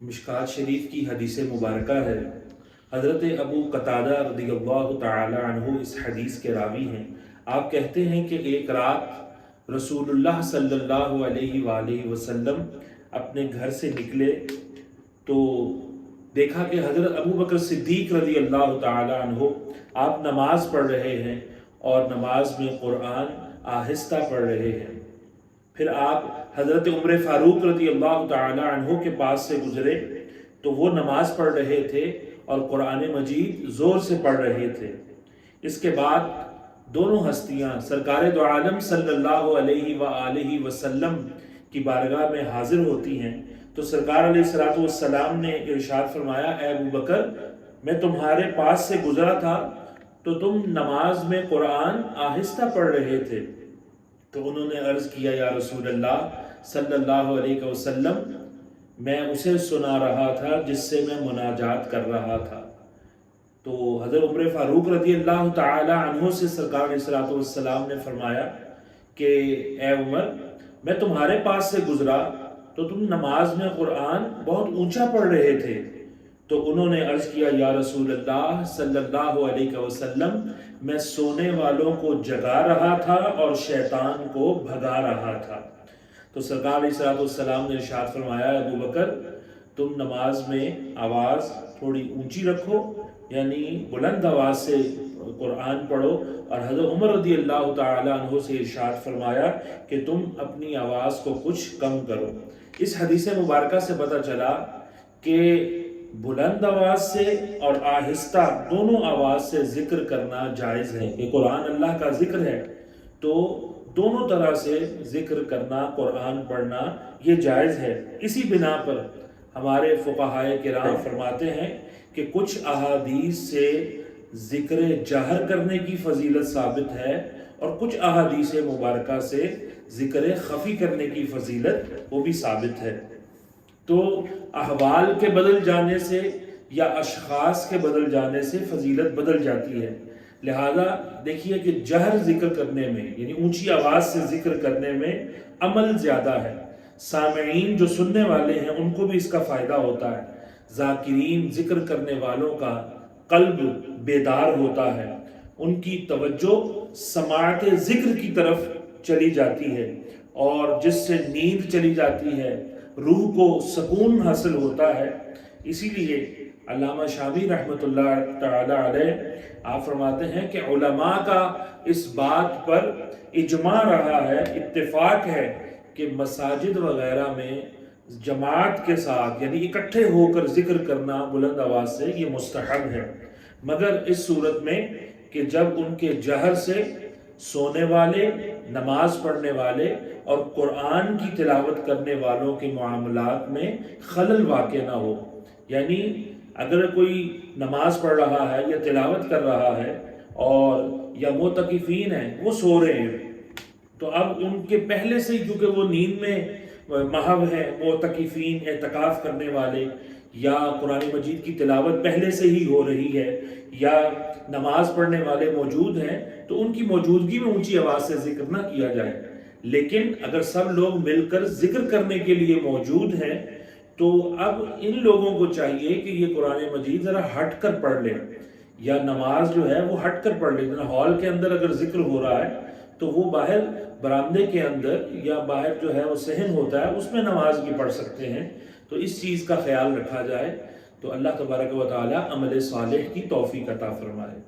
مشکات شریف کی حدیث مبارکہ ہے۔ حضرت ابو قتادہ رضی اللہ تعالی عنہ اس حدیث کے راوی ہیں۔ آپ کہتے ہیں کہ ایک رات رسول اللہ صلی اللہ علیہ وآلہ وسلم اپنے گھر سے نکلے تو دیکھا کہ حضرت ابو بکر صدیق رضی اللہ تعالی عنہ آپ نماز پڑھ رہے ہیں اور نماز میں قرآن آہستہ پڑھ رہے ہیں۔ پھر آپ حضرت عمر فاروق رضی اللہ تعالی عنہ کے پاس سے گزرے تو وہ نماز پڑھ رہے تھے اور قرآن مجید زور سے پڑھ رہے تھے۔ اس کے بعد دونوں ہستیاں سرکار دو عالم صلی اللہ علیہ وآلہ وسلم کی بارگاہ میں حاضر ہوتی ہیں تو سرکار علیہ السلام نے ارشاد فرمایا، اے ابو بکر، میں تمہارے پاس سے گزرا تھا تو تم نماز میں قرآن آہستہ پڑھ رہے تھے۔ تو انہوں نے عرض کیا، یا رسول اللہ صلی اللہ علیہ وسلم، میں اسے سنا رہا تھا جس سے میں مناجات کر رہا تھا۔ تو حضرت عمر فاروق رضی اللہ تعالی عنہ سے سرکار علیہ السلام نے فرمایا کہ اے عمر، میں تمہارے پاس سے گزرا تو تم نماز میں قرآن بہت اونچا پڑھ رہے تھے۔ تو انہوں نے عرض کیا، یا رسول اللہ صلی اللہ علیہ وسلم، میں سونے والوں کو جگا رہا تھا اور شیطان کو بھگا رہا تھا۔ تو سرکار علیہ السلام نے ارشاد فرمایا، ابو بکر، تم نماز میں آواز تھوڑی اونچی رکھو، یعنی بلند آواز سے قرآن پڑھو، اور حضرت عمر رضی اللہ تعالی عنہ سے ارشاد فرمایا کہ تم اپنی آواز کو کچھ کم کرو۔ اس حدیث مبارکہ سے پتہ چلا کہ بلند آواز سے اور آہستہ دونوں آواز سے ذکر کرنا جائز ہے، کہ قرآن اللہ کا ذکر ہے تو دونوں طرح سے ذکر کرنا، قرآن پڑھنا یہ جائز ہے۔ اسی بنا پر ہمارے فقہائے کرام فرماتے ہیں کہ کچھ احادیث سے ذکر جہر کرنے کی فضیلت ثابت ہے اور کچھ احادیث مبارکہ سے ذکر خفی کرنے کی فضیلت وہ بھی ثابت ہے۔ تو احوال کے بدل جانے سے یا اشخاص کے بدل جانے سے فضیلت بدل جاتی ہے۔ لہذا دیکھیے کہ جہر ذکر کرنے میں، یعنی اونچی آواز سے ذکر کرنے میں عمل زیادہ ہے، سامعین جو سننے والے ہیں ان کو بھی اس کا فائدہ ہوتا ہے، ذاکرین ذکر کرنے والوں کا قلب بیدار ہوتا ہے، ان کی توجہ سماعت ذکر کی طرف چلی جاتی ہے، اور جس سے نیند چلی جاتی ہے، روح کو سکون حاصل ہوتا ہے۔ اسی لیے علامہ شامی رحمۃ اللہ تعالی علیہ آپ فرماتے ہیں کہ علماء کا اس بات پر اجماع رہا ہے، اتفاق ہے کہ مساجد وغیرہ میں جماعت کے ساتھ، یعنی اکٹھے ہو کر ذکر کرنا بلند آواز سے، یہ مستحب ہے، مگر اس صورت میں کہ جب ان کے جہر سے سونے والے، نماز پڑھنے والے اور قرآن کی تلاوت کرنے والوں کے معاملات میں خلل واقع نہ ہو، یعنی اگر کوئی نماز پڑھ رہا ہے یا تلاوت کر رہا ہے اور یا معتکفین ہیں وہ سو رہے ہیں، تو اب ان کے پہلے سے ہی، کیونکہ وہ نیند میں محو ہیں، معتکفین اعتکاف کرنے والے، یا قرآن مجید کی تلاوت پہلے سے ہی ہو رہی ہے یا نماز پڑھنے والے موجود ہیں، تو ان کی موجودگی میں اونچی آواز سے ذکر نہ کیا جائے۔ لیکن اگر سب لوگ مل کر ذکر کرنے کے لیے موجود ہیں تو اب ان لوگوں کو چاہیے کہ یہ قرآن مجید ذرا ہٹ کر پڑھ لیں، یا نماز جو ہے وہ ہٹ کر پڑھ لیں۔ ہال کے اندر اگر ذکر ہو رہا ہے تو وہ باہر برآمدے کے اندر یا باہر جو ہے وہ صحن ہوتا ہے اس میں نماز بھی پڑھ سکتے ہیں۔ تو اس چیز کا خیال رکھا جائے تو اللہ تبارک و تعالی عمل صالح کی توفیق عطا فرمائے۔